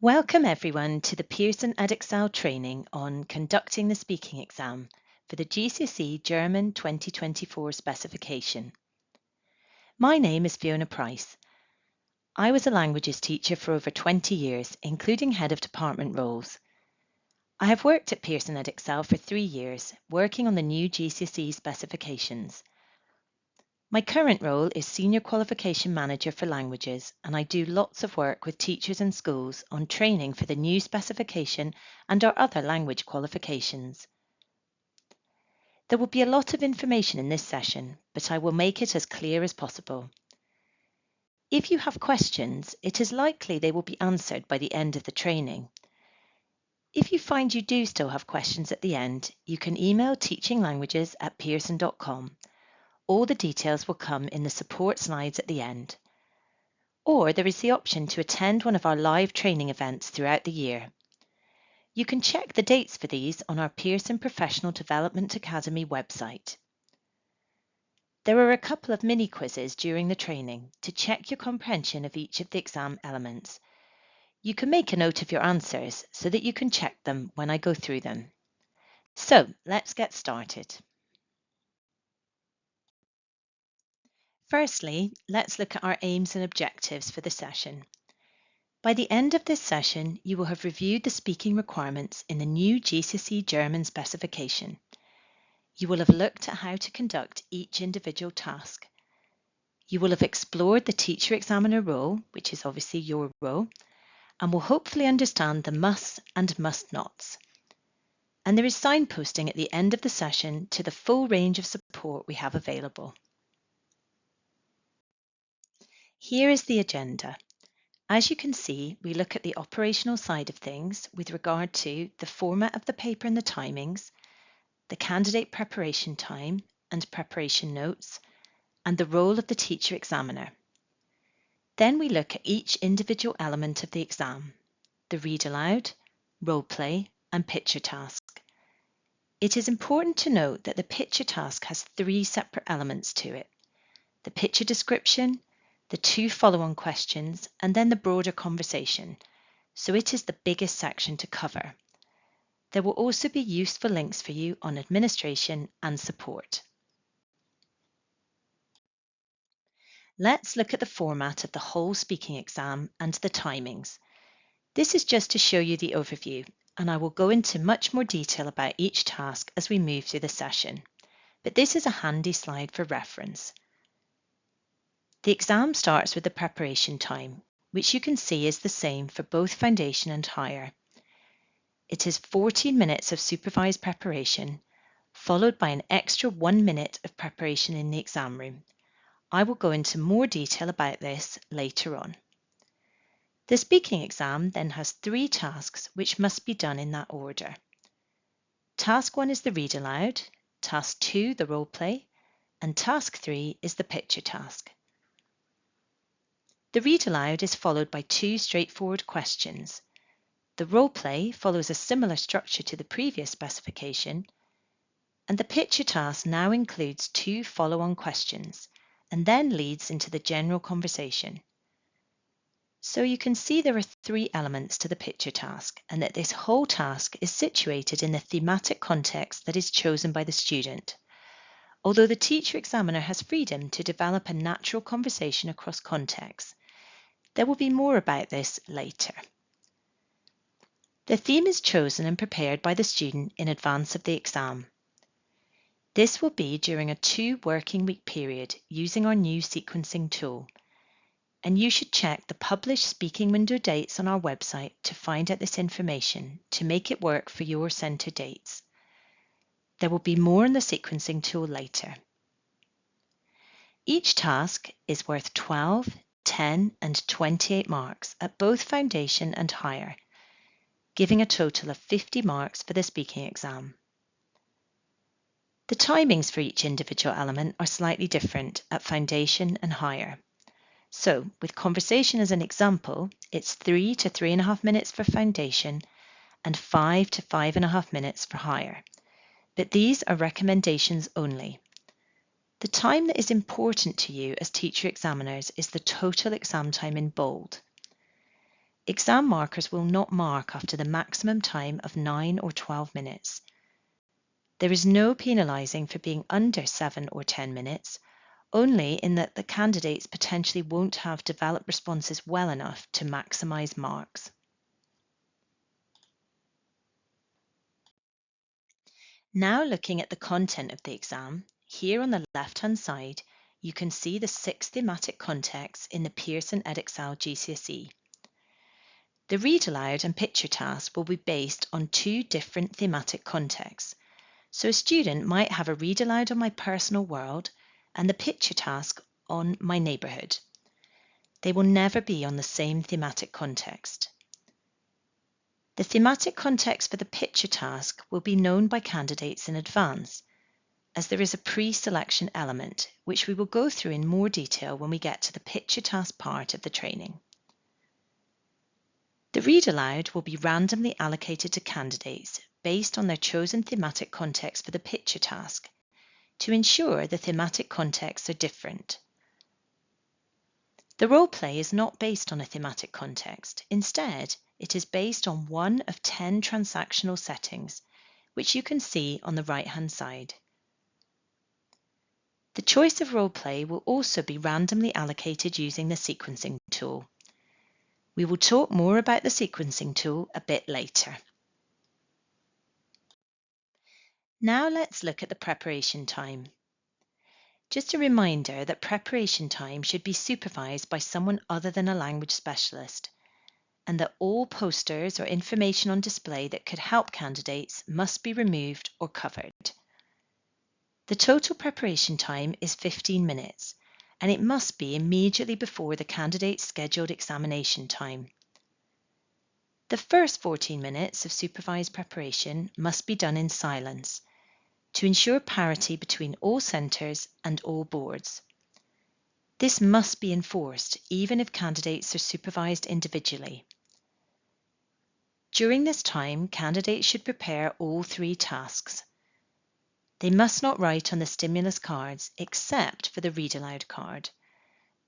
Welcome everyone to the Pearson Edexcel training on conducting the speaking exam for the GCSE German 2024 specification. My name is Fiona Price. I was a languages teacher for over 20 years, including head of department roles. I have worked at Pearson Edexcel for 3 years, working on the new GCSE specifications. My current role is Senior Qualification Manager for Languages, and I do lots of work with teachers and schools on training for the new specification and our other language qualifications. There will be a lot of information in this session, but I will make it as clear as possible. If you have questions, it is likely they will be answered by the end of the training. If you find you do still have questions at the end, you can email teachinglanguages@pearson.com. All the details will come in the support slides at the end. Or there is the option to attend one of our live training events throughout the year. You can check the dates for these on our Pearson Professional Development Academy website. There are a couple of mini quizzes during the training to check your comprehension of each of the exam elements. You can make a note of your answers so that you can check them when I go through them. So let's get started. Firstly, let's look at our aims and objectives for the session. By the end of this session, you will have reviewed the speaking requirements in the new GCSE German specification. You will have looked at how to conduct each individual task. You will have explored the teacher-examiner role, which is obviously your role, and will hopefully understand the musts and must-nots. And there is signposting at the end of the session to the full range of support we have available. Here is the agenda. As you can see, we look at the operational side of things with regard to the format of the paper and the timings, the candidate preparation time and preparation notes, and the role of the teacher examiner. Then we look at each individual element of the exam, the read aloud, role play, and picture task. It is important to note that the picture task has 3 separate elements to it: the picture description, the 2 follow-on questions, and then the broader conversation, so it is the biggest section to cover. There will also be useful links for you on administration and support. Let's look at the format of the whole speaking exam and the timings. This is just to show you the overview, and I will go into much more detail about each task as we move through the session, but this is a handy slide for reference. The exam starts with the preparation time, which you can see is the same for both foundation and higher. It is 14 minutes of supervised preparation, followed by an extra 1 minute of preparation in the exam room. I will go into more detail about this later on. The speaking exam then has 3 tasks which must be done in that order. Task 1 is the read aloud, task 2 the role play, and task 3 is the picture task. The read aloud is followed by 2 straightforward questions. The role play follows a similar structure to the previous specification, and the picture task now includes 2 follow-on questions and then leads into the general conversation. So you can see there are 3 elements to the picture task, and that this whole task is situated in the thematic context that is chosen by the student, although the teacher examiner has freedom to develop a natural conversation across contexts. There will be more about this later. The theme is chosen and prepared by the student in advance of the exam. This will be during a 2 working week period using our new sequencing tool, and you should check the published speaking window dates on our website to find out this information to make it work for your centre dates. There will be more on the sequencing tool later. Each task is worth 12, 10 and 28 marks at both foundation and higher, giving a total of 50 marks for the speaking exam. The timings for each individual element are slightly different at foundation and higher. So, with conversation as an example, it's 3 to 3.5 minutes for foundation and 5 to 5.5 minutes for higher. But these are recommendations only. The time that is important to you as teacher examiners is the total exam time in bold. Exam markers will not mark after the maximum time of 9 or 12 minutes. There is no penalising for being under 7 or 10 minutes, only in that the candidates potentially won't have developed responses well enough to maximise marks. Now looking at the content of the exam, here on the left-hand side, you can see the 6 thematic contexts in the Pearson Edexcel GCSE. The read aloud and picture task will be based on 2 different thematic contexts. So a student might have a read aloud on my personal world and the picture task on my neighbourhood. They will never be on the same thematic context. The thematic context for the picture task will be known by candidates in advance, as there is a pre-selection element, which we will go through in more detail when we get to the picture task part of the training. The read aloud will be randomly allocated to candidates based on their chosen thematic context for the picture task, to ensure the thematic contexts are different. The role play is not based on a thematic context. Instead, it is based on one of 10 transactional settings, which you can see on the right-hand side. The choice of role play will also be randomly allocated using the sequencing tool. We will talk more about the sequencing tool a bit later. Now let's look at the preparation time. Just a reminder that preparation time should be supervised by someone other than a language specialist, and that all posters or information on display that could help candidates must be removed or covered. The total preparation time is 15 minutes, and it must be immediately before the candidate's scheduled examination time. The first 14 minutes of supervised preparation must be done in silence to ensure parity between all centres and all boards. This must be enforced even if candidates are supervised individually. During this time, candidates should prepare all 3 tasks. They must not write on the stimulus cards except for the read aloud card.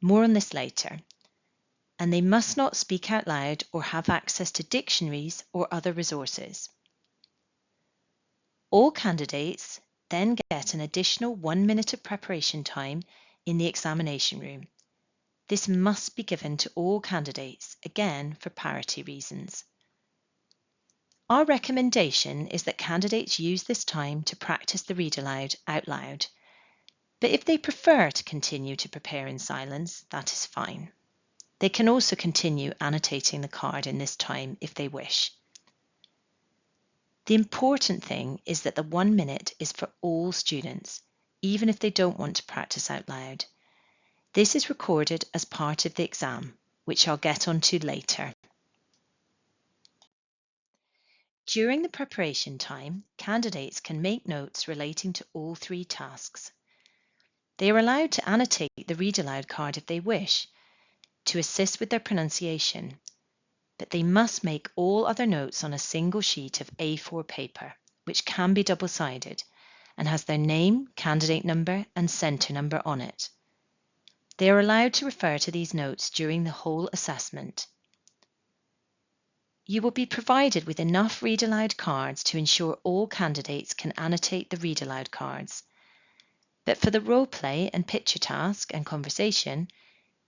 More on this later. And they must not speak out loud or have access to dictionaries or other resources. All candidates then get an additional 1 minute of preparation time in the examination room. This must be given to all candidates, again for parity reasons. Our recommendation is that candidates use this time to practice the read aloud out loud, but if they prefer to continue to prepare in silence, that is fine. They can also continue annotating the card in this time if they wish. The important thing is that the 1 minute is for all students, even if they don't want to practice out loud. This is recorded as part of the exam, which I'll get onto later. During the preparation time, candidates can make notes relating to all 3 tasks. They are allowed to annotate the read aloud card if they wish, to assist with their pronunciation, but they must make all other notes on a single sheet of A4 paper, which can be double-sided and has their name, candidate number and centre number on it. They are allowed to refer to these notes during the whole assessment. You will be provided with enough read aloud cards to ensure all candidates can annotate the read aloud cards. But for the role play and picture task and conversation,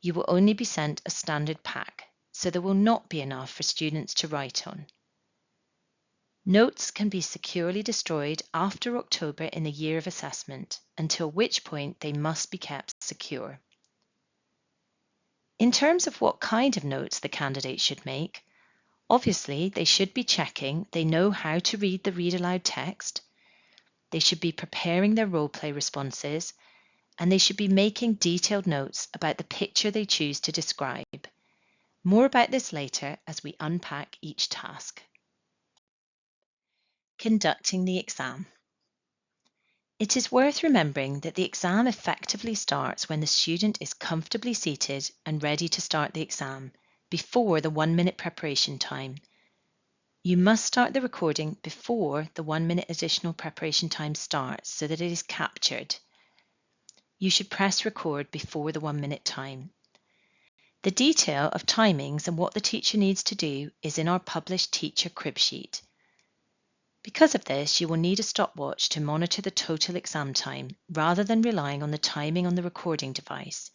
you will only be sent a standard pack, so there will not be enough for students to write on. Notes can be securely destroyed after October in the year of assessment, until which point they must be kept secure. In terms of what kind of notes the candidate should make, obviously they should be checking they know how to read the read aloud text, they should be preparing their role play responses, and they should be making detailed notes about the picture they choose to describe. More about this later as we unpack each task. Conducting the exam. It is worth remembering that the exam effectively starts when the student is comfortably seated and ready to start the exam, before the 1 minute preparation time. You must start the recording before the 1 minute additional preparation time starts so that it is captured. You should press record before the 1 minute time. The detail of timings and what the teacher needs to do is in our published teacher crib sheet. Because of this, you will need a stopwatch to monitor the total exam time rather than relying on the timing on the recording device.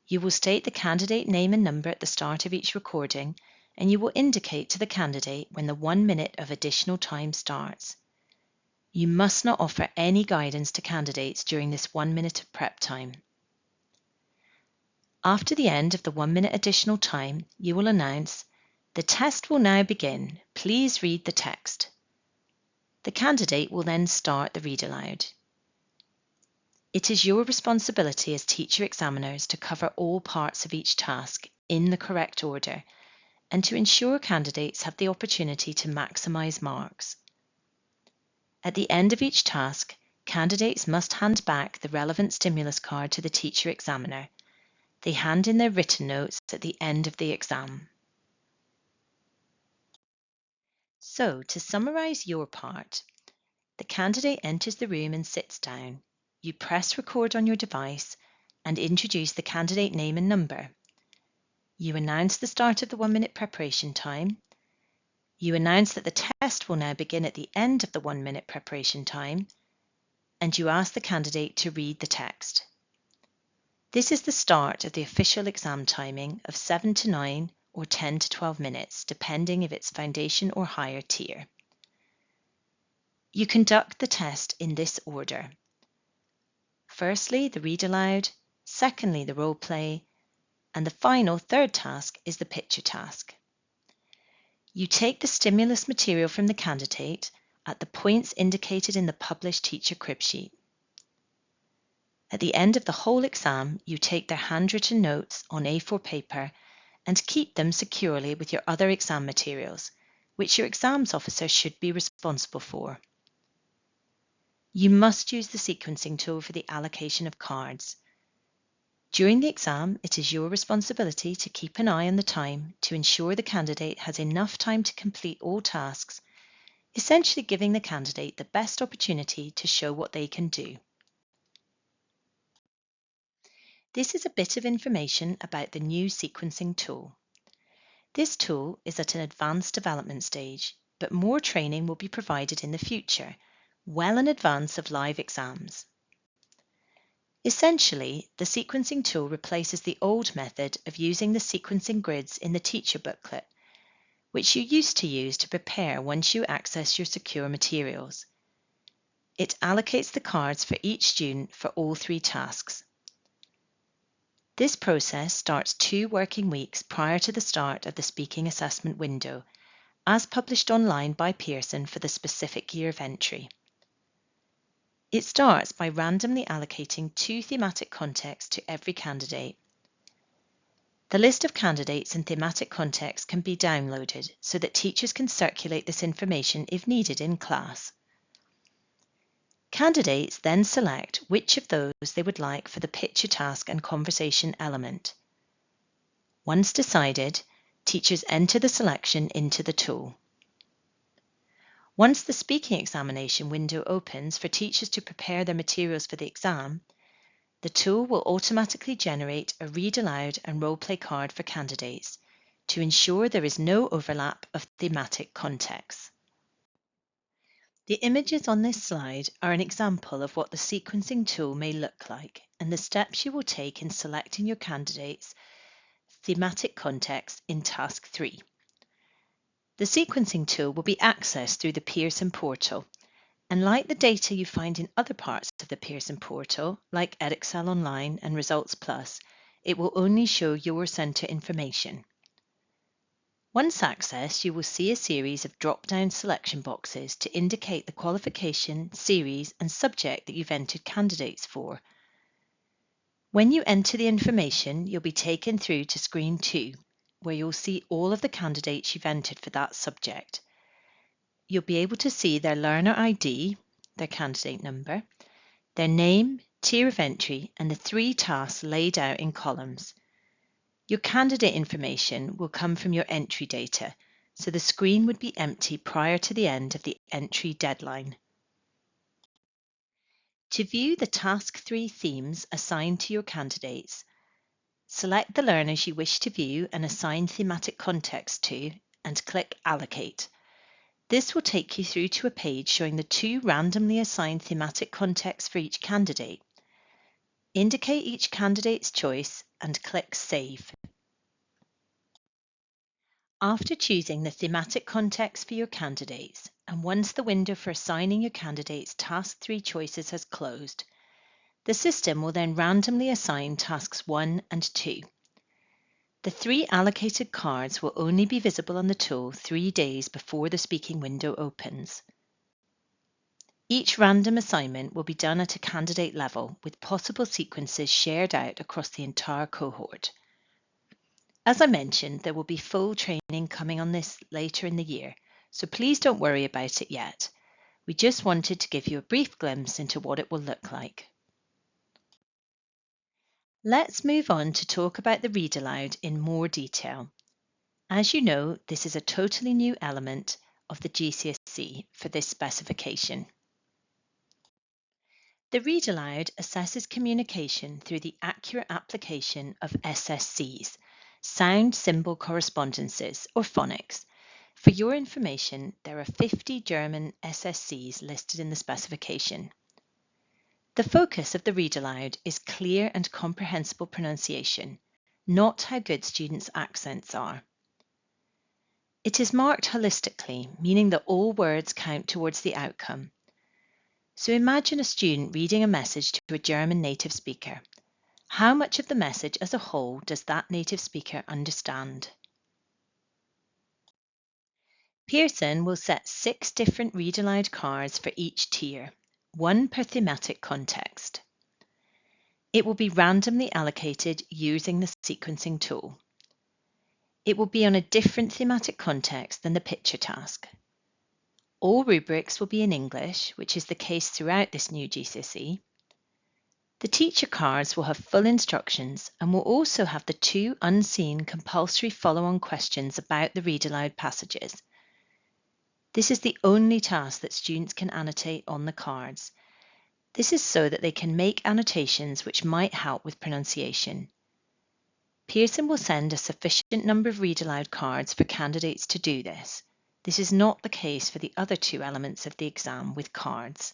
You will state the candidate name and number at the start of each recording, and you will indicate to the candidate when the 1 minute of additional time starts. You must not offer any guidance to candidates during this 1 minute of prep time. After the end of the 1 minute additional time, you will announce, "The test will now begin. Please read the text." The candidate will then start the read aloud. It is your responsibility as teacher examiners to cover all parts of each task in the correct order and to ensure candidates have the opportunity to maximise marks. At the end of each task, candidates must hand back the relevant stimulus card to the teacher examiner. They hand in their written notes at the end of the exam. So, to summarise your part, the candidate enters the room and sits down. You press record on your device and introduce the candidate name and number. You announce the start of the 1 minute preparation time. You announce that the test will now begin at the end of the 1 minute preparation time, and you ask the candidate to read the text. This is the start of the official exam timing of 7 to 9 or 10 to 12 minutes, depending if it's foundation or higher tier. You conduct the test in this order. Firstly, the read aloud, secondly, the role play, and the final third task is the picture task. You take the stimulus material from the candidate at the points indicated in the published teacher crib sheet. At the end of the whole exam, you take their handwritten notes on A4 paper and keep them securely with your other exam materials, which your exams officer should be responsible for. You must use the sequencing tool for the allocation of cards. During the exam, it is your responsibility to keep an eye on the time to ensure the candidate has enough time to complete all tasks, essentially giving the candidate the best opportunity to show what they can do. This is a bit of information about the new sequencing tool. This tool is at an advanced development stage, but more training will be provided in the future, well in advance of live exams. Essentially, the sequencing tool replaces the old method of using the sequencing grids in the teacher booklet, which you used to use to prepare once you access your secure materials. It allocates the cards for each student for all 3 tasks. This process starts 2 working weeks prior to the start of the speaking assessment window, as published online by Pearson for the specific year of entry. It starts by randomly allocating 2 thematic contexts to every candidate. The list of candidates and thematic contexts can be downloaded so that teachers can circulate this information if needed in class. Candidates then select which of those they would like for the picture task and conversation element. Once decided, teachers enter the selection into the tool. Once the speaking examination window opens for teachers to prepare their materials for the exam, the tool will automatically generate a read aloud and role play card for candidates to ensure there is no overlap of thematic contexts. The images on this slide are an example of what the sequencing tool may look like and the steps you will take in selecting your candidate's thematic context in Task 3. The sequencing tool will be accessed through the Pearson portal, and like the data you find in other parts of the Pearson portal, like Edexcel Online and Results Plus, it will only show your centre information. Once accessed, you will see a series of drop-down selection boxes to indicate the qualification, series and subject that you've entered candidates for. When you enter the information, you'll be taken through to screen 2, where you'll see all of the candidates you've entered for that subject. You'll be able to see their learner ID, their candidate number, their name, tier of entry and the 3 tasks laid out in columns. Your candidate information will come from your entry data, so the screen would be empty prior to the end of the entry deadline. To view the Task 3 themes assigned to your candidates, Select the learners you wish to view and assign thematic context to, and click Allocate. This will take you through to a page showing the 2 randomly assigned thematic contexts for each candidate. Indicate each candidate's choice and click Save. After choosing the thematic context for your candidates, and once the window for assigning your candidates Task 3 choices has closed, the system will then randomly assign Tasks 1 and 2. The 3 allocated cards will only be visible on the tool 3 days before the speaking window opens. Each random assignment will be done at a candidate level, with possible sequences shared out across the entire cohort. As I mentioned, there will be full training coming on this later in the year, so please don't worry about it yet. We just wanted to give you a brief glimpse into what it will look like. Let's move on to talk about the read aloud in more detail. As you know, this is a totally new element of the GCSE for this specification. The read aloud assesses communication through the accurate application of SSCs, sound symbol correspondences, or phonics. For your information, there are 50 German SSCs listed in the specification. The focus of the read aloud is clear and comprehensible pronunciation, not how good students' accents are. It is marked holistically, meaning that all words count towards the outcome. So imagine a student reading a message to a German native speaker. How much of the message as a whole does that native speaker understand? Pearson will set 6 different read aloud cards for each tier, 1 per thematic context. It will be randomly allocated using the sequencing tool. It will be on a different thematic context than the picture task. All rubrics will be in English, which is the case throughout this new GCSE. The teacher cards will have full instructions and will also have the 2 unseen compulsory follow-on questions about the read aloud passages. This is the only task that students can annotate on the cards. This is so that they can make annotations which might help with pronunciation. Pearson will send a sufficient number of read aloud cards for candidates to do this. This is not the case for the other 2 elements of the exam with cards.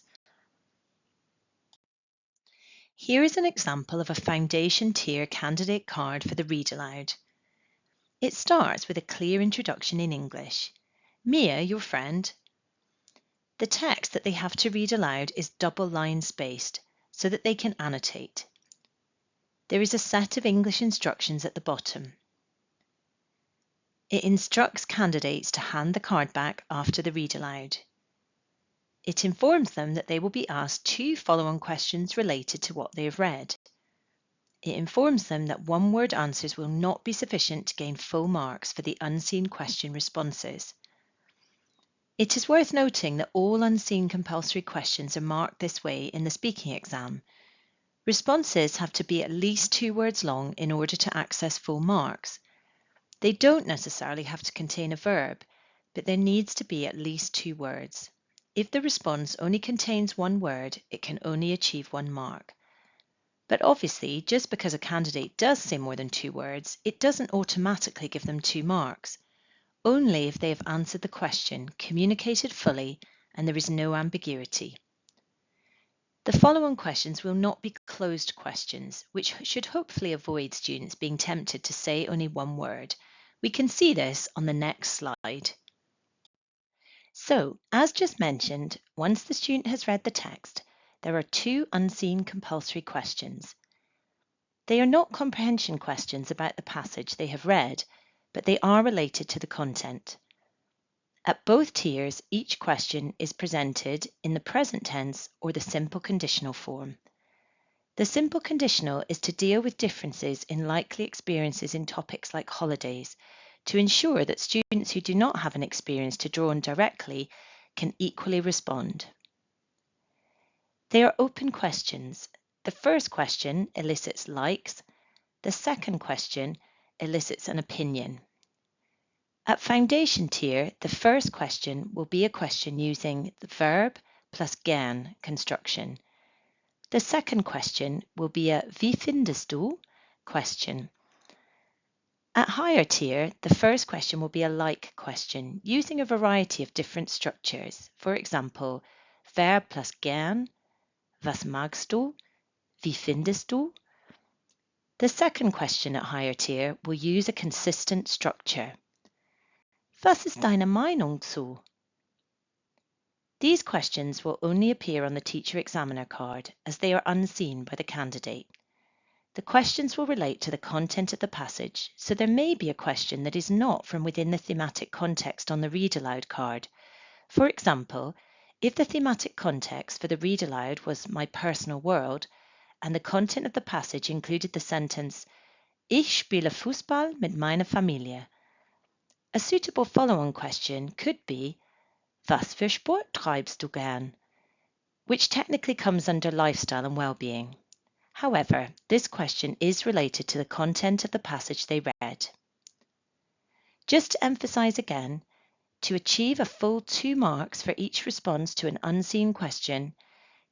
Here is an example of a foundation tier candidate card for the read aloud. It starts with a clear introduction in English. Mia, your friend. The text that they have to read aloud is double line spaced so that they can annotate. There is a set of English instructions at the bottom. It instructs candidates to hand the card back after the read aloud. It informs them that they will be asked 2 follow-on questions related to what they have read. It informs them that 1-word answers will not be sufficient to gain full marks for the unseen question responses. It is worth noting that all unseen compulsory questions are marked this way in the speaking exam. Responses have to be at least 2 words long in order to access full marks. They don't necessarily have to contain a verb, but there needs to be at least 2 words. If the response only contains 1 word, it can only achieve 1 mark. But obviously, just because a candidate does say more than 2 words, it doesn't automatically give them 2 marks. Only if they have answered the question, communicated fully, and there is no ambiguity. The following questions will not be closed questions, which should hopefully avoid students being tempted to say only 1 word. We can see this on the next slide. So, as just mentioned, once the student has read the text, there are 2 unseen compulsory questions. They are not comprehension questions about the passage they have read, but they are related to the content. At both tiers, each question is presented in the present tense or the simple conditional form. The simple conditional is to deal with differences in likely experiences in topics like holidays, to ensure that students who do not have an experience to draw on directly can equally respond. They are open questions. The first question elicits likes. The second question elicits an opinion. At foundation tier, the first question will be a question using the verb plus gern construction. The second question will be a Wie findest du question. At higher tier, the first question will be a like question using a variety of different structures. For example, Verb plus gern, was magst du, wie findest du? The second question at higher tier will use a consistent structure. Was ist deine Meinung zu? These questions will only appear on the teacher examiner card as they are unseen by the candidate. The questions will relate to the content of the passage, so there may be a question that is not from within the thematic context on the read aloud card. For example, if the thematic context for the read aloud was my personal world, and the content of the passage included the sentence Ich spiele Fußball mit meiner Familie. A suitable follow-on question could be Was für Sport treibst du gern? Which technically comes under lifestyle and well-being. However, this question is related to the content of the passage they read. Just to emphasize again, to achieve a full 2 marks for each response to an unseen question,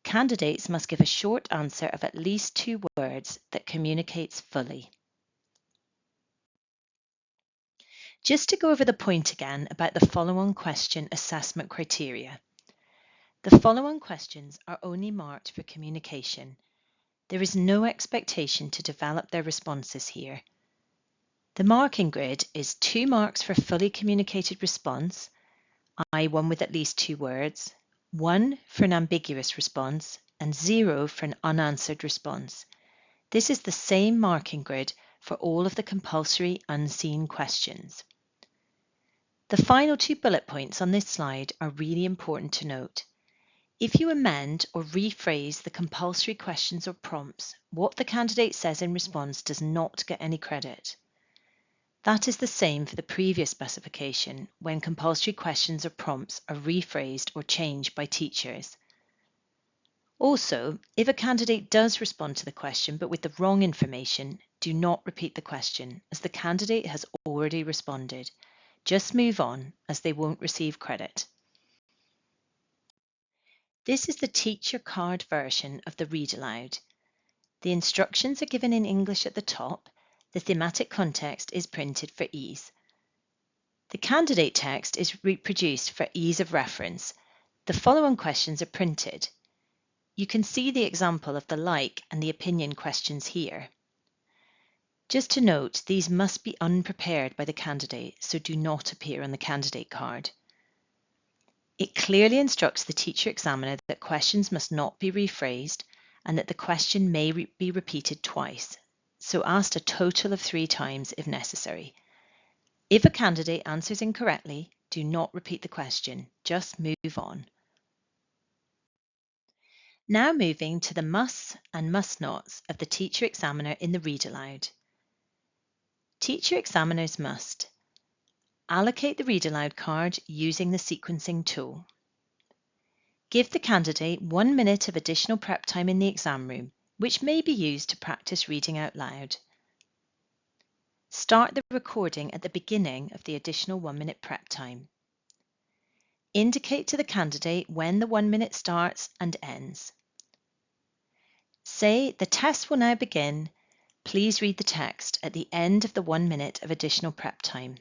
candidates must give a short answer of at least 2 words that communicates fully. Just to go over the point again about the follow-on question assessment criteria. The follow-on questions are only marked for communication. There is no expectation to develop their responses here. The marking grid is 2 marks for fully communicated response, i.e. one with at least 2 words, 1 for an ambiguous response, and 0 for an unanswered response. This is the same marking grid for all of the compulsory unseen questions. The final 2 bullet points on this slide are really important to note. If you amend or rephrase the compulsory questions or prompts, what the candidate says in response does not get any credit. That is the same for the previous specification when compulsory questions or prompts are rephrased or changed by teachers. Also, if a candidate does respond to the question but with the wrong information, do not repeat the question as the candidate has already responded. Just move on as they won't receive credit. This is the teacher card version of the read aloud. The instructions are given in English at the top. The thematic context is printed for ease. The candidate text is reproduced for ease of reference. The following questions are printed. You can see the example of the like and the opinion questions here. Just to note, these must be unprepared by the candidate, so do not appear on the candidate card. It clearly instructs the teacher examiner that questions must not be rephrased and that the question may be repeated twice, so asked a total of 3 times if necessary. If a candidate answers incorrectly, do not repeat the question, just move on. Now moving to the musts and must-nots of the teacher examiner in the read aloud. Teacher examiners must allocate the read aloud card using the sequencing tool. Give the candidate 1 minute of additional prep time in the exam room, which may be used to practice reading out loud. Start the recording at the beginning of the additional 1 minute prep time. Indicate to the candidate when the 1 minute starts and ends. Say, the test will now begin. Please read the text at the end of the 1 minute of additional prep time.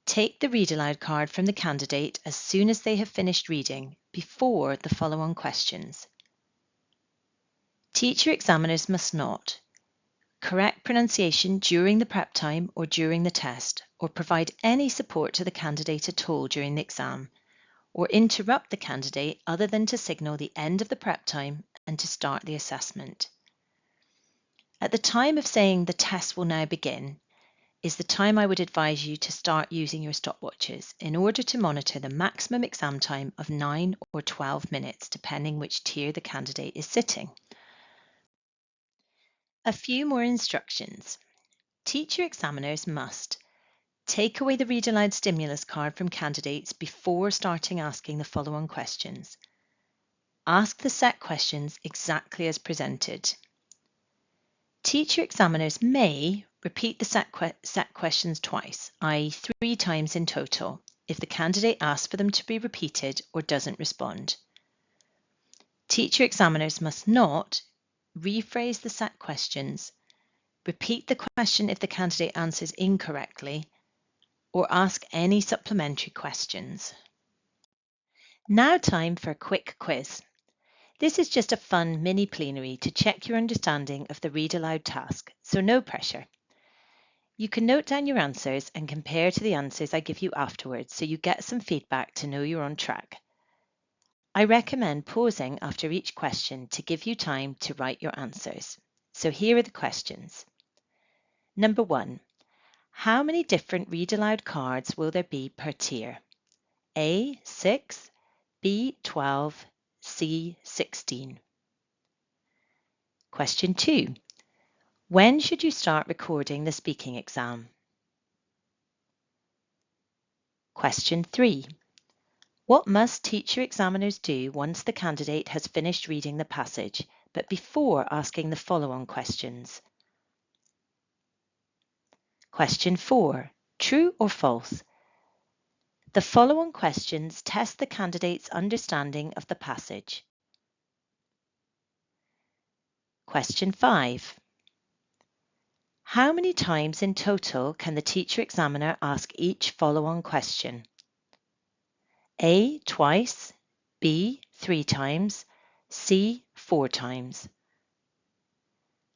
Take the read aloud card from the candidate as soon as they have finished reading, before the follow-on questions. Teacher examiners must not correct pronunciation during the prep time or during the test, or provide any support to the candidate at all during the exam, or interrupt the candidate other than to signal the end of the prep time and to start the assessment. At the time of saying the test will now begin is the time I would advise you to start using your stopwatches in order to monitor the maximum exam time of 9 or 12 minutes, depending which tier the candidate is sitting. A few more instructions. Teacher examiners must take away the read aloud stimulus card from candidates before starting asking the follow-on questions. Ask the set questions exactly as presented. Teacher examiners may repeat the set questions twice, i.e. 3 times in total, if the candidate asks for them to be repeated or doesn't respond. Teacher examiners must not rephrase the set questions, Repeat the question if the candidate answers incorrectly, or ask any supplementary questions. Now time for a quick quiz. This is just a fun mini plenary to check your understanding of the read aloud task, so no pressure. You can note down your answers and compare to the answers I give you afterwards so you get some feedback to know you're on track. I recommend pausing after each question to give you time to write your answers. So here are the questions. Number 1. How many different read aloud cards will there be per tier? A, 6, B, 12, C, 16. Question 2. When should you start recording the speaking exam? Question 3. What must teacher examiners do once the candidate has finished reading the passage, but before asking the follow-on questions? Question 4. True or false? The follow-on questions test the candidate's understanding of the passage. Question 5. How many times in total can the teacher examiner ask each follow-on question? A, twice, B, 3 times, C, 4 times.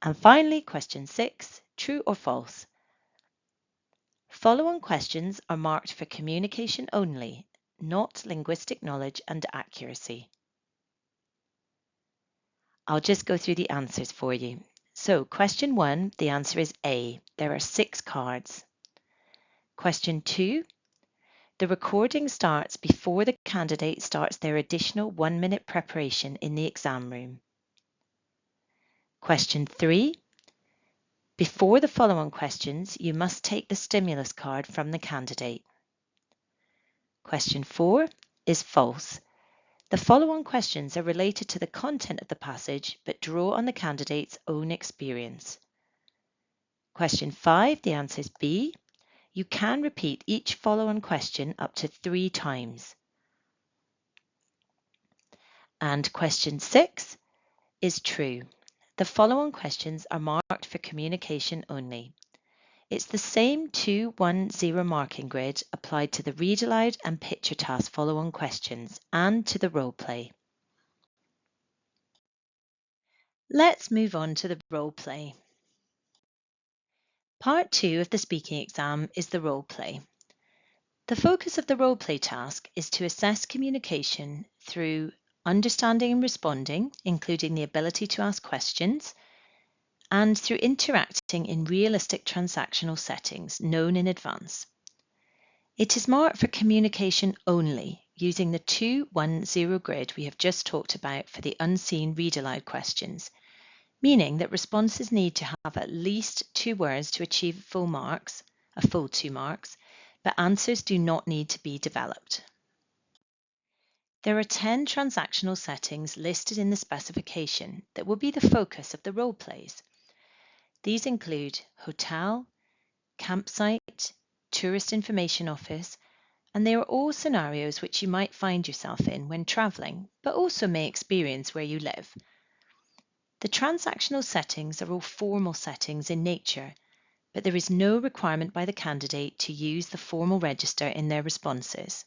And finally, question 6, true or false? Follow-on questions are marked for communication only, not linguistic knowledge and accuracy. I'll just go through the answers for you. So, question 1, the answer is A. There are 6 cards. Question 2, the recording starts before the candidate starts their additional 1-minute preparation in the exam room. Question 3, before the follow-on questions, you must take the stimulus card from the candidate. Question 4 is false. The follow-on questions are related to the content of the passage, but draw on the candidate's own experience. Question 5, the answer is B. You can repeat each follow-on question up to 3 times. And question 6 is true. The follow-on questions are marked for communication only. It's the same 2-1-0 marking grid applied to the read aloud and picture task follow-on questions and to the role play. Let's move on to the role play. Part 2 of the speaking exam is the role play. The focus of the role play task is to assess communication through understanding and responding, including the ability to ask questions, and through interacting in realistic transactional settings known in advance. It is marked for communication only, using the 2-1-0 grid we have just talked about for the unseen read aloud questions, meaning that responses need to have at least 2 words to achieve full marks, a full 2 marks, but answers do not need to be developed. There are 10 transactional settings listed in the specification that will be the focus of the role plays. These include hotel, campsite, tourist information office, and they are all scenarios which you might find yourself in when travelling, but also may experience where you live. The transactional settings are all formal settings in nature, but there is no requirement by the candidate to use the formal register in their responses.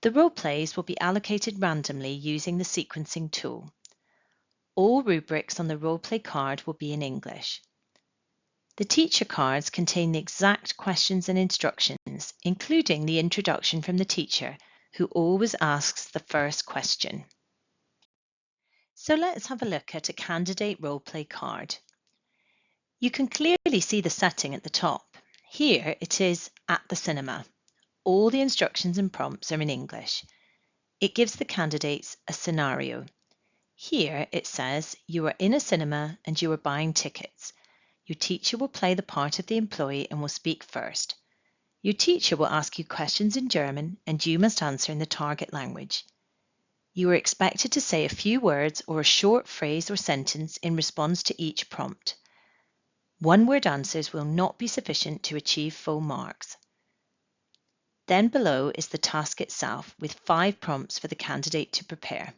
The role plays will be allocated randomly using the sequencing tool. All rubrics on the role play card will be in English. The teacher cards contain the exact questions and instructions, including the introduction from the teacher, who always asks the first question. So let's have a look at a candidate role play card. You can clearly see the setting at the top. Here it is at the cinema. All the instructions and prompts are in English. It gives the candidates a scenario. Here it says you are in a cinema and you are buying tickets. Your teacher will play the part of the employee and will speak first. Your teacher will ask you questions in German and you must answer in the target language. You are expected to say a few words or a short phrase or sentence in response to each prompt. One-word answers will not be sufficient to achieve full marks. Then below is the task itself with 5 prompts for the candidate to prepare.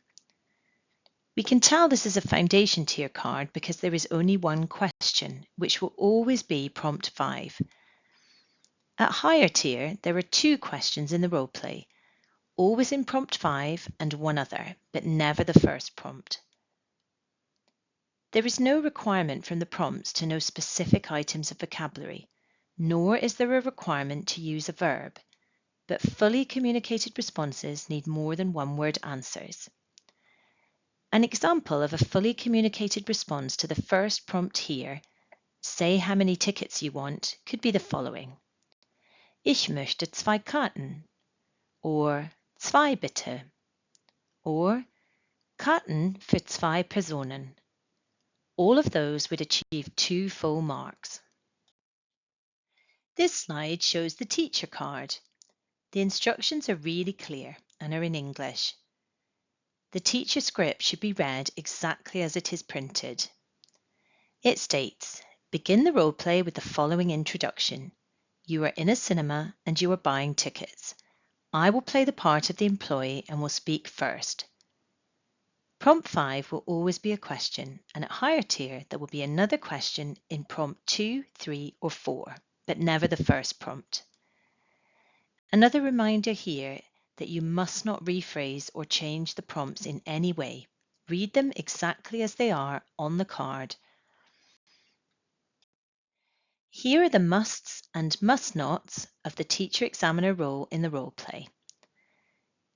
We can tell this is a foundation tier card because there is only one question, which will always be prompt 5. At higher tier, there are 2 questions in the role play, always in prompt 5 and one other, but never the first prompt. There is no requirement from the prompts to know specific items of vocabulary, nor is there a requirement to use a verb, but fully communicated responses need more than one-word answers. An example of a fully communicated response to the first prompt here, say how many tickets you want, could be the following. Ich möchte 2 Karten, or 2 bitte, or Karten für 2 Personen. All of those would achieve 2 full marks. This slide shows the teacher card. The instructions are really clear and are in English. The teacher script should be read exactly as it is printed. It states, begin the role play with the following introduction. You are in a cinema and you are buying tickets. I will play the part of the employee and will speak first. Prompt 5 will always be a question, and at higher tier there will be another question in prompt 2, 3 or 4, but never the first prompt. Another reminder here that you must not rephrase or change the prompts in any way. Read them exactly as they are on the card. Here are the musts and must-nots of the teacher-examiner role in the role play.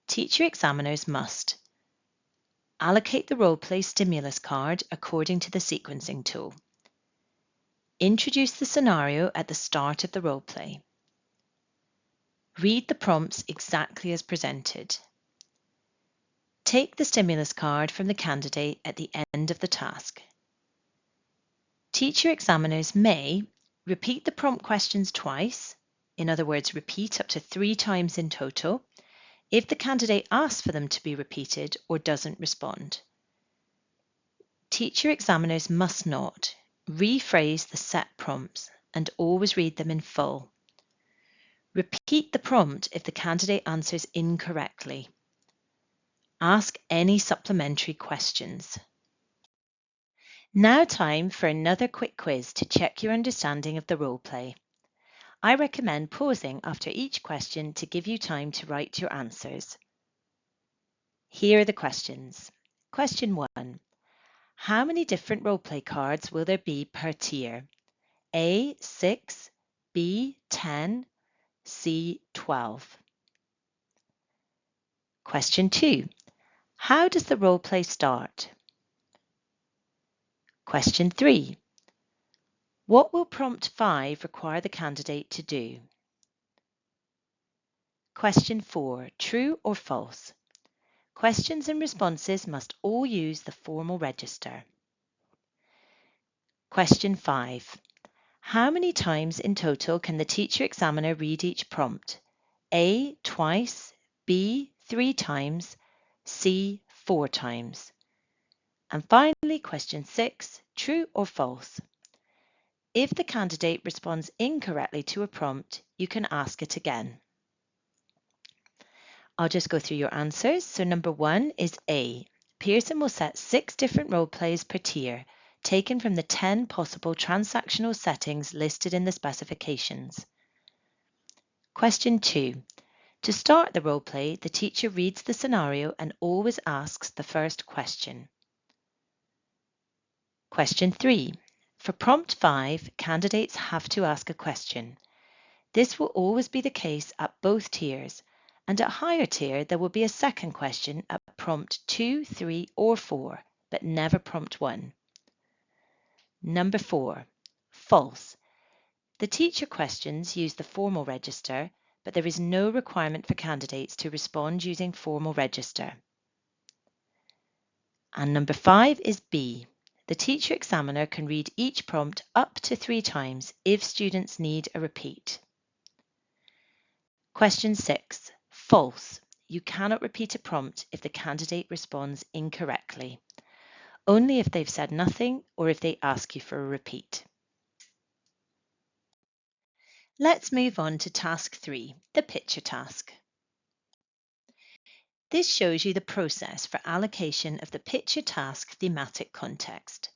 Teacher examiners must allocate the role play stimulus card according to the sequencing tool. Introduce the scenario at the start of the role play. Read the prompts exactly as presented. Take the stimulus card from the candidate at the end of the task. Teacher examiners may repeat the prompt questions twice, in other words, repeat up to 3 times in total, if the candidate asks for them to be repeated or doesn't respond. Teacher examiners must not rephrase the set prompts and always read them in full. Repeat the prompt if the candidate answers incorrectly. Ask any supplementary questions. Now time for another quick quiz to check your understanding of the role play. I recommend pausing after each question to give you time to write your answers. Here are the questions. Question 1. How many different role play cards will there be per tier? A, 6, B, 10, C, 12. Question 2. How does the role play start? Question 3. What will prompt 5 require the candidate to do? Question 4. True or false? Questions and responses must all use the formal register. Question 5. How many times in total can the teacher examiner read each prompt? A, twice, B, 3 times, C, 4 times. And finally, question 6, true or false? If the candidate responds incorrectly to a prompt, you can ask it again. I'll just go through your answers. So number 1 is A. Pearson will set 6 different role plays per tier, taken from the 10 possible transactional settings listed in the specifications. Question 2. To start the role play, the teacher reads the scenario and always asks the first question. Question 3. For prompt 5, candidates have to ask a question. This will always be the case at both tiers, and at higher tier there will be a second question at prompt 2, 3 or 4, but never prompt 1. Number 4. False. The teacher questions use the formal register, but there is no requirement for candidates to respond using formal register. And number 5 is B. The teacher examiner can read each prompt up to 3 times if students need a repeat. Question 6. False. You cannot repeat a prompt if the candidate responds incorrectly, only if they've said nothing or if they ask you for a repeat. Let's move on to task 3, the picture task. This shows you the process for allocation of the picture task thematic context.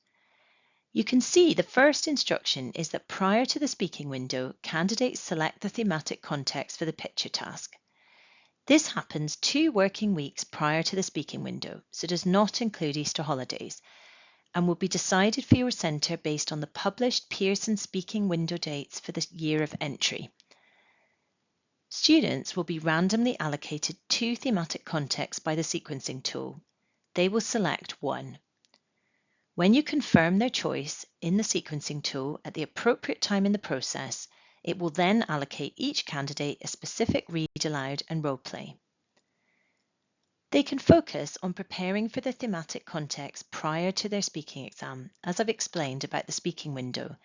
You can see the first instruction is that prior to the speaking window, candidates select the thematic context for the picture task. This happens 2 working weeks prior to the speaking window, so does not include Easter holidays, and will be decided for your centre based on the published Pearson speaking window dates for the year of entry. Students will be randomly allocated 2 thematic contexts by the sequencing tool. They will select one. When you confirm their choice in the sequencing tool at the appropriate time in the process, it will then allocate each candidate a specific read aloud and role play. They can focus on preparing for the thematic context prior to their speaking exam, as I've explained about the speaking window,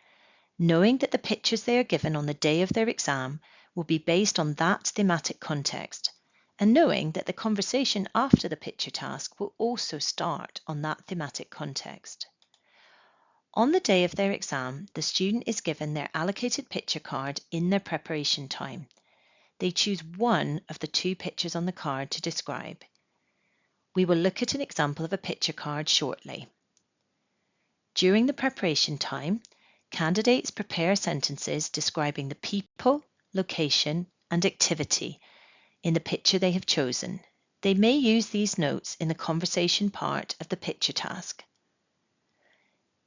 knowing that the pictures they are given on the day of their exam will be based on that thematic context, and knowing that the conversation after the picture task will also start on that thematic context. On the day of their exam, the student is given their allocated picture card in their preparation time. They choose one of the 2 pictures on the card to describe. We will look at an example of a picture card shortly. During the preparation time, candidates prepare sentences describing the people, location, and activity in the picture they have chosen. They may use these notes in the conversation part of the picture task.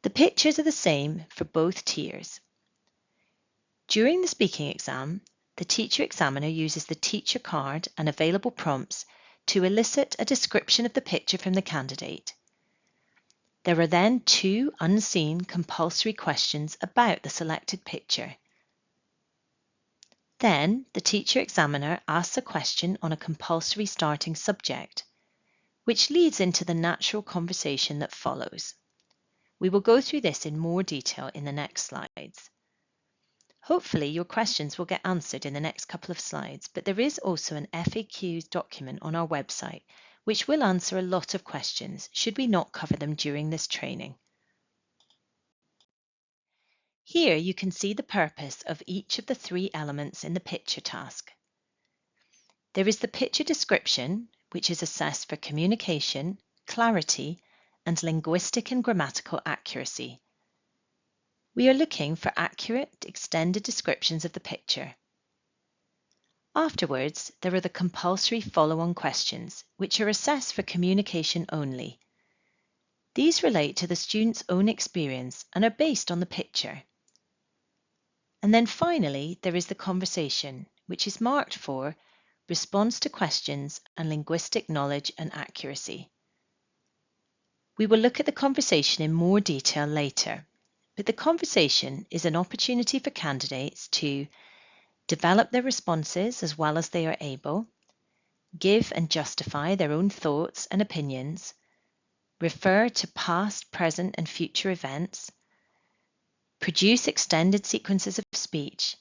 The pictures are the same for both tiers. During the speaking exam, the teacher examiner uses the teacher card and available prompts to elicit a description of the picture from the candidate. There are then 2 unseen compulsory questions about the selected picture. Then the teacher examiner asks a question on a compulsory starting subject, which leads into the natural conversation that follows. We will go through this in more detail in the next slides. Hopefully your questions will get answered in the next couple of slides, but there is also an FAQs document on our website which will answer a lot of questions should we not cover them during this training. Here you can see the purpose of each of the 3 elements in the picture task. There is the picture description, which is assessed for communication, clarity, and linguistic and grammatical accuracy. We are looking for accurate, extended descriptions of the picture. Afterwards, there are the compulsory follow-on questions, which are assessed for communication only. These relate to the student's own experience and are based on the picture. And then finally, there is the conversation, which is marked for response to questions and linguistic knowledge and accuracy. We will look at the conversation in more detail later, but the conversation is an opportunity for candidates to develop their responses as well as they are able, give and justify their own thoughts and opinions, refer to past, present and future events, produce extended sequences of speech,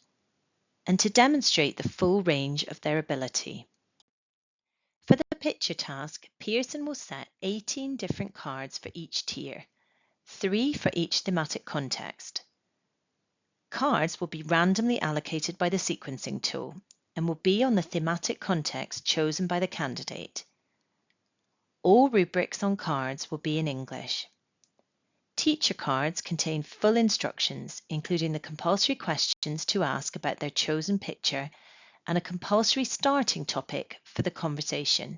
and to demonstrate the full range of their ability. For the picture task, Pearson will set 18 different cards for each tier, 3 for each thematic context. Cards will be randomly allocated by the sequencing tool and will be on the thematic context chosen by the candidate. All rubrics on cards will be in English. Teacher cards contain full instructions, including the compulsory questions to ask about their chosen picture and a compulsory starting topic for the conversation.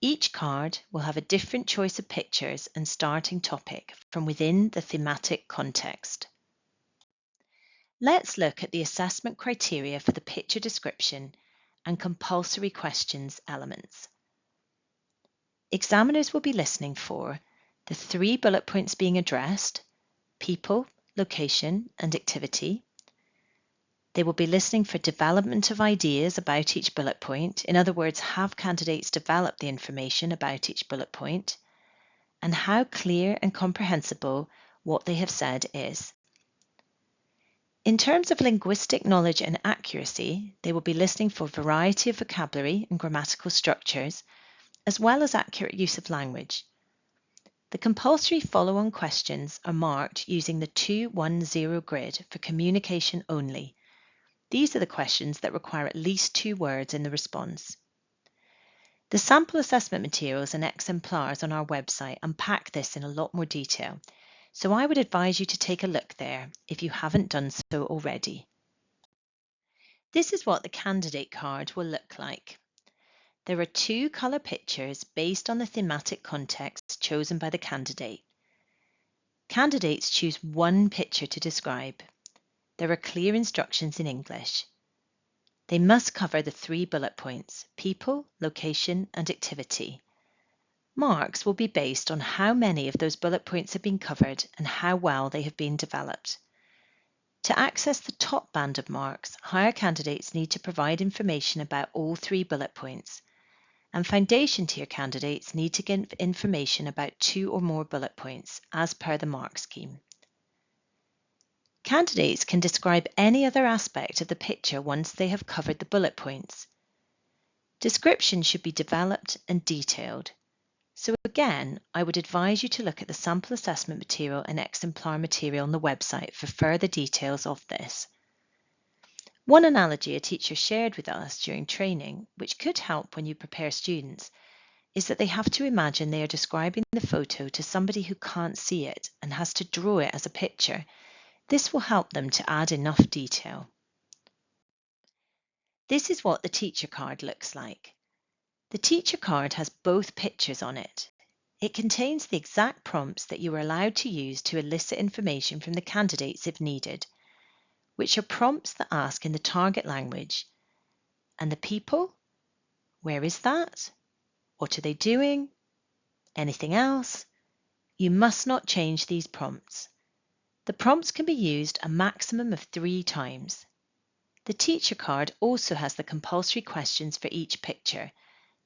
Each card will have a different choice of pictures and starting topic from within the thematic context. Let's look at the assessment criteria for the picture description and compulsory questions elements. Examiners will be listening for the 3 bullet points being addressed, people, location, and activity. They will be listening for development of ideas about each bullet point, in other words, have candidates develop the information about each bullet point, and how clear and comprehensible what they have said is. In terms of linguistic knowledge and accuracy, they will be listening for variety of vocabulary and grammatical structures, as well as accurate use of language. The compulsory follow-on questions are marked using the 2-1-0 grid for communication only. These are the questions that require at least 2 words in the response. The sample assessment materials and exemplars on our website unpack this in a lot more detail, so I would advise you to take a look there if you haven't done so already. This is what the candidate card will look like. There are two colour pictures based on the thematic context chosen by the candidate. Candidates choose one picture to describe. There are clear instructions in English. They must cover the 3 bullet points: people, location, and activity. Marks will be based on how many of those bullet points have been covered and how well they have been developed. To access the top band of marks, higher candidates need to provide information about all 3 bullet points, and foundation tier candidates need to give information about 2 or more bullet points, as per the mark scheme. Candidates can describe any other aspect of the picture once they have covered the bullet points. Description should be developed and detailed. So again, I would advise you to look at the sample assessment material and exemplar material on the website for further details of this. One analogy a teacher shared with us during training, which could help when you prepare students, is that they have to imagine they are describing the photo to somebody who can't see it and has to draw it as a picture. This will help them to add enough detail. This is what the teacher card looks like. The teacher card has both pictures on it. It contains the exact prompts that you are allowed to use to elicit information from the candidates if needed, which are prompts that ask in the target language. And the people? Where is that? What are they doing? Anything else? You must not change these prompts. The prompts can be used a maximum of 3 times. The teacher card also has the compulsory questions for each picture.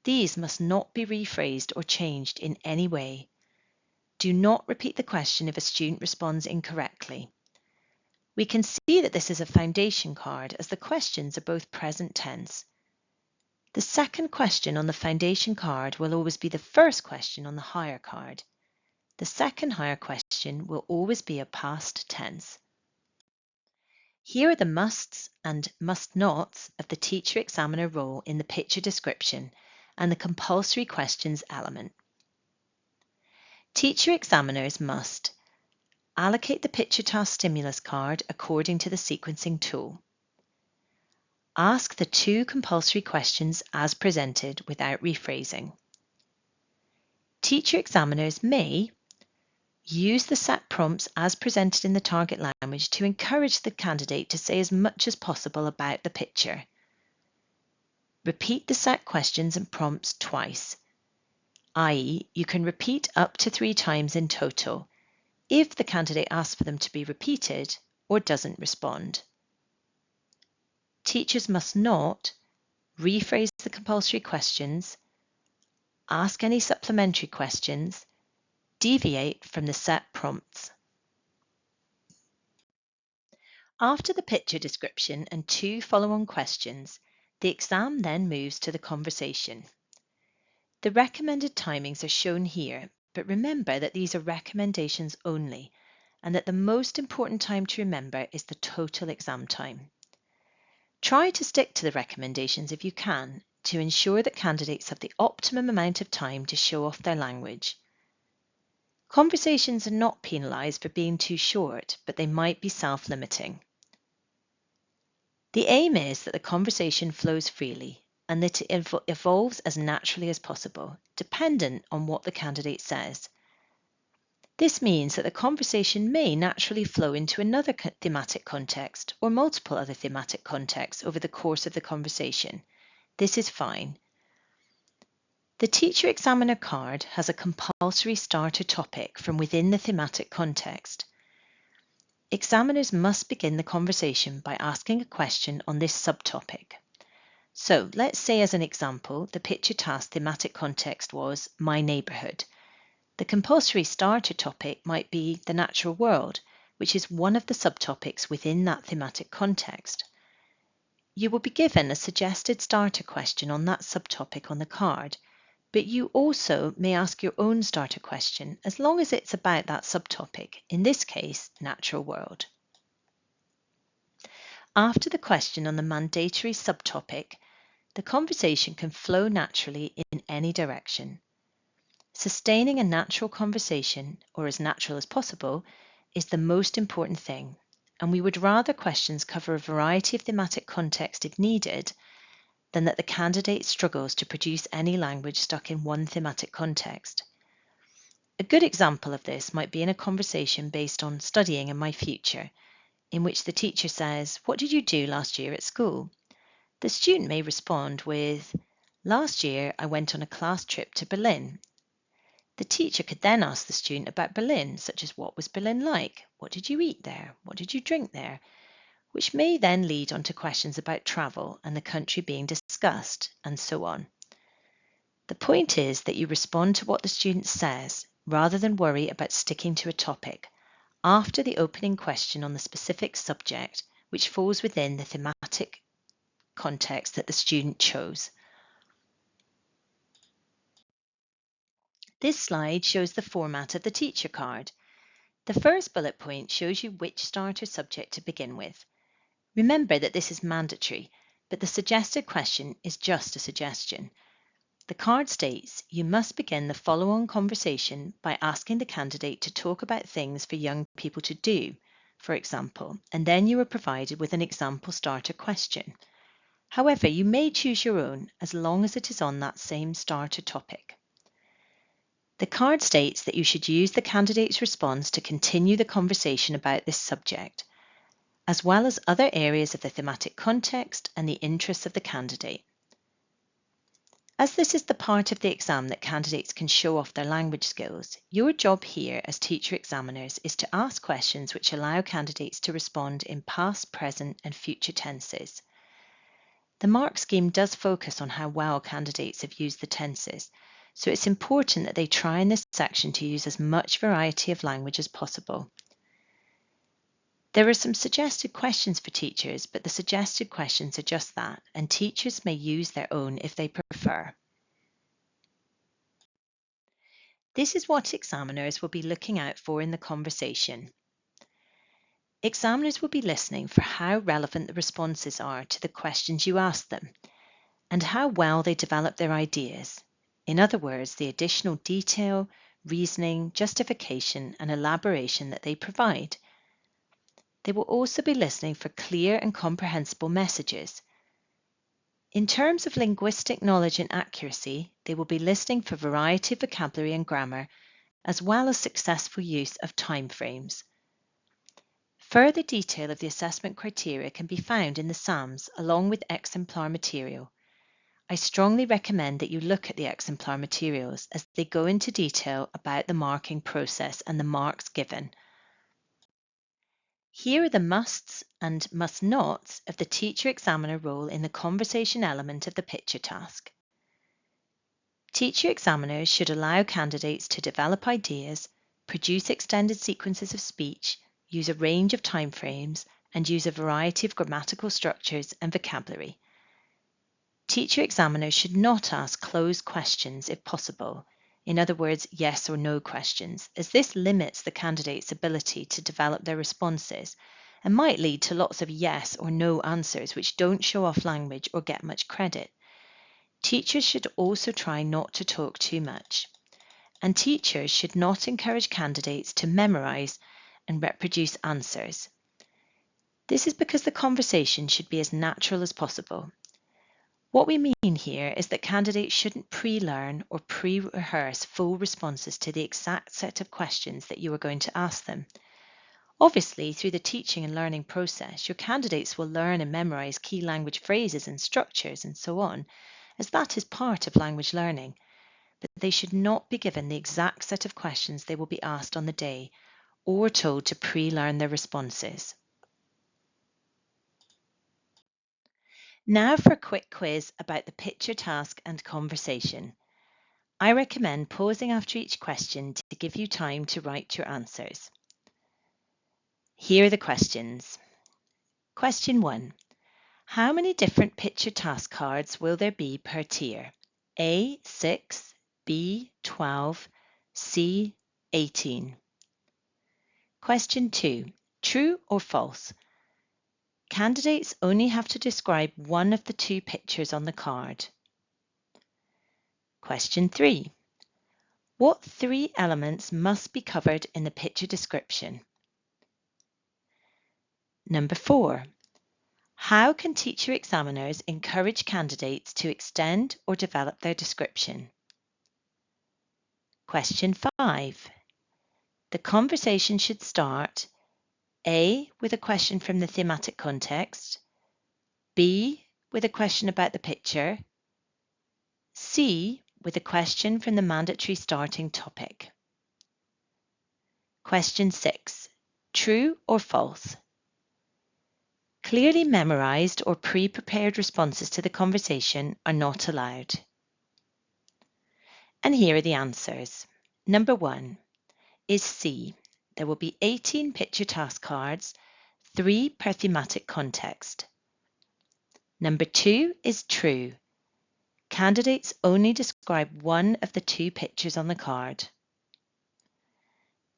These must not be rephrased or changed in any way. Do not repeat the question if a student responds incorrectly. We can see that this is a foundation card as the questions are both present tense. The second question on the foundation card will always be the first question on the higher card. The second higher question will always be a past tense. Here are the musts and must nots of the teacher-examiner role in the picture description and the compulsory questions element. Teacher-examiners must allocate the picture task stimulus card according to the sequencing tool. Ask the 2 compulsory questions as presented without rephrasing. Teacher-examiners may use the set prompts as presented in the target language to encourage the candidate to say as much as possible about the picture. Repeat the set questions and prompts twice, i.e., you can repeat up to 3 times in total if the candidate asks for them to be repeated or doesn't respond. Teachers must not rephrase the compulsory questions, ask any supplementary questions, deviate from the set prompts. After the picture description and 2 follow-on questions, the exam then moves to the conversation. The recommended timings are shown here, but remember that these are recommendations only, and that the most important time to remember is the total exam time. Try to stick to the recommendations if you can, to ensure that candidates have the optimum amount of time to show off their language. Conversations are not penalised for being too short, but they might be self-limiting. The aim is that the conversation flows freely and that it evolves as naturally as possible, dependent on what the candidate says. This means that the conversation may naturally flow into another thematic context or multiple other thematic contexts over the course of the conversation. This is fine. The teacher-examiner card has a compulsory starter topic from within the thematic context. Examiners must begin the conversation by asking a question on this subtopic. So let's say as an example, the picture task thematic context was my neighbourhood. The compulsory starter topic might be the natural world, which is one of the subtopics within that thematic context. You will be given a suggested starter question on that subtopic on the card, but you also may ask your own starter question as long as it's about that subtopic, in this case, natural world. After the question on the mandatory subtopic, The conversation can flow naturally in any direction. Sustaining a natural conversation, or as natural as possible, is the most important thing, and we would rather questions cover a variety of thematic context if needed than that the candidate struggles to produce any language stuck in one thematic context. A good example of this might be in a conversation based on studying and my future, in which the teacher says, "What did you do last year at school?" The student may respond with, "Last year I went on a class trip to Berlin." The teacher could then ask the student about Berlin, such as what was Berlin like? What did you eat there? What did you drink there? Which may then lead on to questions about travel and the country being discussed, and so on. The point is that you respond to what the student says, rather than worry about sticking to a topic, after the opening question on the specific subject, which falls within the thematic context that the student chose. This slide shows the format of the teacher card. The first bullet point shows you which starter subject to begin with. Remember that this is mandatory, but the suggested question is just a suggestion. The card states you must begin the follow-on conversation by asking the candidate to talk about things for young people to do, for example, and then you are provided with an example starter question. However, you may choose your own as long as it is on that same starter topic. The card states that you should use the candidate's response to continue the conversation about this subject, as well as other areas of the thematic context and the interests of the candidate. As this is the part of the exam that candidates can show off their language skills, your job here as teacher examiners is to ask questions which allow candidates to respond in past, present, and future tenses. The mark scheme does focus on how well candidates have used the tenses, so it's important that they try in this section to use as much variety of language as possible. There are some suggested questions for teachers, but the suggested questions are just that, and teachers may use their own if they prefer. This is what examiners will be looking out for in the conversation. Examiners will be listening for how relevant the responses are to the questions you ask them, and how well they develop their ideas. In other words, the additional detail, reasoning, justification, and elaboration that they provide. They will also be listening for clear and comprehensible messages. In terms of linguistic knowledge and accuracy, they will be listening for variety of vocabulary and grammar, as well as successful use of time frames. Further detail of the assessment criteria can be found in the SAMs along with exemplar material. I strongly recommend that you look at the exemplar materials as they go into detail about the marking process and the marks given. Here are the musts and must nots of the teacher-examiner role in the conversation element of the picture task. Teacher examiners should allow candidates to develop ideas, produce extended sequences of speech, use a range of timeframes, and use a variety of grammatical structures and vocabulary. Teacher examiners should not ask closed questions if possible, in other words, yes or no questions, as this limits the candidate's ability to develop their responses and might lead to lots of yes or no answers which don't show off language or get much credit. Teachers should also try not to talk too much, and teachers should not encourage candidates to memorize and reproduce answers. This is because the conversation should be as natural as possible. What we mean here is that candidates shouldn't pre-learn or pre-rehearse full responses to the exact set of questions that you are going to ask them. Obviously, through the teaching and learning process, your candidates will learn and memorize key language phrases and structures and so on, as that is part of language learning, but they should not be given the exact set of questions they will be asked on the day or told to pre-learn their responses. Now for a quick quiz about the picture task and conversation. I recommend pausing after each question to give you time to write your answers. Here are the questions. Question 1. How many different picture task cards will there be per tier? A, 6, B, 12, C, 18. Question 2. True or false? Candidates only have to describe one of the two pictures on the card. Question 3. What three elements must be covered in the picture description? Number 4. How can teacher examiners encourage candidates to extend or develop their description? Question 5. The conversation should start A. with a question from the thematic context, B. with a question about the picture, C. with a question from the mandatory starting topic. Question 6. True or false? Clearly memorized or pre-prepared responses to the conversation are not allowed. And here are the answers. Number 1 is C. There will be 18 picture task cards, 3 per thematic context. Number 2 is true. Candidates only describe one of the two pictures on the card.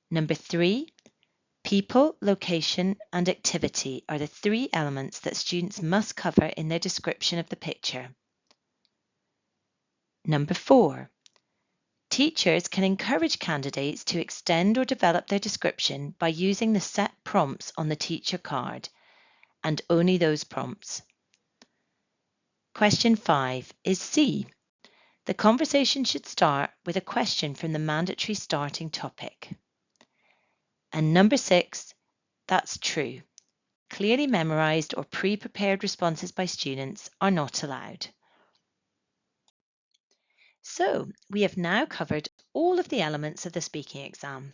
Number 3, people, location and activity are the 3 elements that students must cover in their description of the picture. Number 4, teachers can encourage candidates to extend or develop their description by using the set prompts on the teacher card, and only those prompts. Question 5 is C. The conversation should start with a question from the mandatory starting topic. And number 6, that's true. Clearly memorized or pre-prepared responses by students are not allowed. So, we have now covered all of the elements of the speaking exam.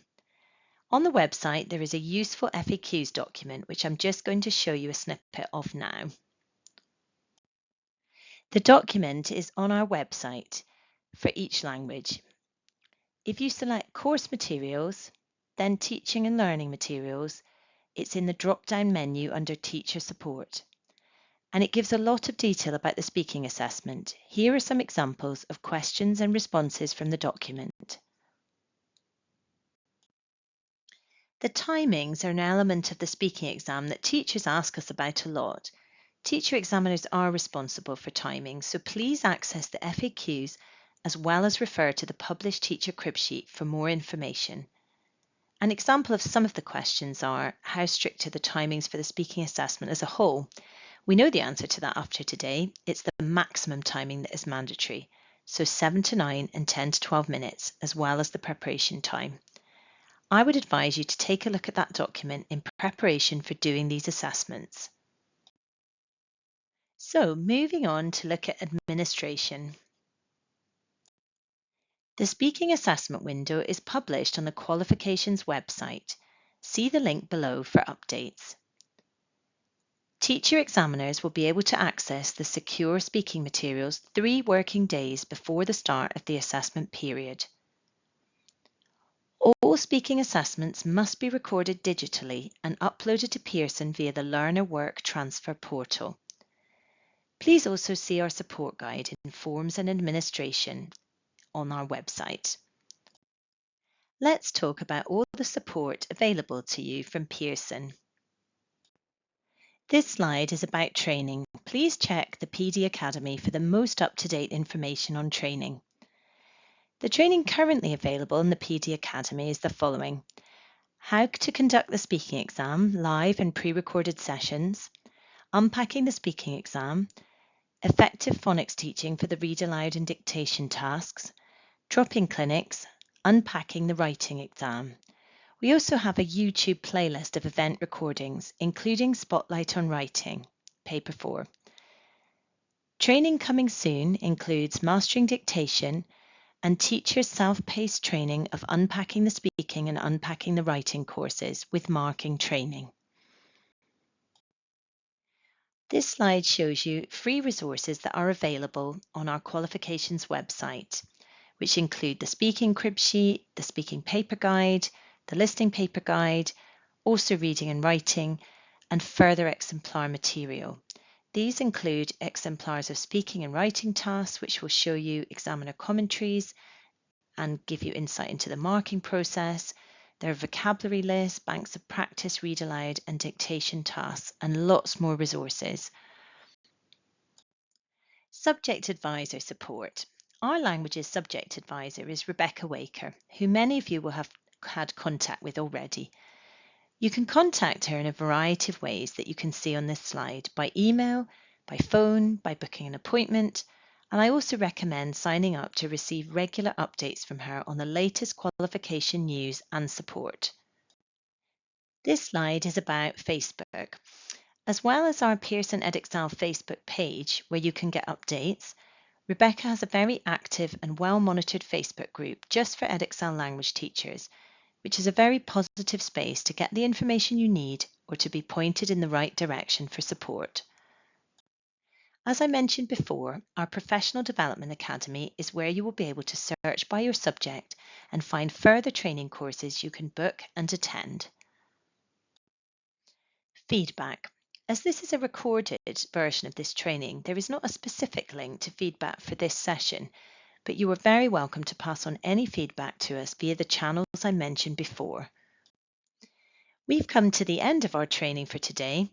On the website, there is a useful FAQs document, which I'm just going to show you a snippet of now. The document is on our website for each language. If you select Course Materials, then Teaching and Learning Materials, it's in the drop-down menu under Teacher Support. And it gives a lot of detail about the speaking assessment. Here are some examples of questions and responses from the document. The timings are an element of the speaking exam that teachers ask us about a lot. Teacher examiners are responsible for timings, so please access the FAQs as well as refer to the published teacher crib sheet for more information. An example of some of the questions are: how strict are the timings for the speaking assessment as a whole? We know the answer to that after today. It's the maximum timing that is mandatory, so 7 to 9 and 10 to 12 minutes, as well as the preparation time. I would advise you to take a look at that document in preparation for doing these assessments. So, moving on to look at administration. The speaking assessment window is published on the qualifications website. See the link below for updates. Teacher examiners will be able to access the secure speaking materials 3 working days before the start of the assessment period. All speaking assessments must be recorded digitally and uploaded to Pearson via the Learner Work Transfer portal. Please also see our support guide in Forms and Administration on our website. Let's talk about all the support available to you from Pearson. This slide is about training. Please check the PD Academy for the most up-to-date information on training. The training currently available in the PD Academy is the following: how to conduct the speaking exam, live and pre-recorded sessions, unpacking the speaking exam, effective phonics teaching for the read aloud and dictation tasks, drop-in clinics, unpacking the writing exam. We also have a YouTube playlist of event recordings, including Spotlight on Writing, Paper 4. Training coming soon includes Mastering Dictation and Teacher Self-Paced Training of Unpacking the Speaking and Unpacking the Writing courses with marking training. This slide shows you free resources that are available on our qualifications website, which include the speaking crib sheet, the speaking paper guide, the listening paper guide, also reading and writing, and further exemplar material. These include exemplars of speaking and writing tasks, which will show you examiner commentaries and give you insight into the marking process, There are vocabulary lists, banks of practice read aloud and dictation tasks, and lots more resources. Subject Advisor support. Our languages subject advisor is Rebecca Waker, who many of you will have had contact with already. You can contact her in a variety of ways that you can see on this slide: by email, by phone, by booking an appointment, and I also recommend signing up to receive regular updates from her on the latest qualification news and support. This slide is about Facebook. As well as our Pearson Edexcel Facebook page, where you can get updates, Rebecca has a very active and well-monitored Facebook group just for Edexcel language teachers, which is a very positive space to get the information you need or to be pointed in the right direction for support. As I mentioned before, our Professional Development Academy is where you will be able to search by your subject and find further training courses you can book and attend. Feedback. As this is a recorded version of this training, there is not a specific link to feedback for this session, but you are very welcome to pass on any feedback to us via the channels I mentioned before. We've come to the end of our training for today.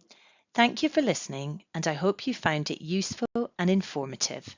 Thank you for listening, and I hope you found it useful and informative.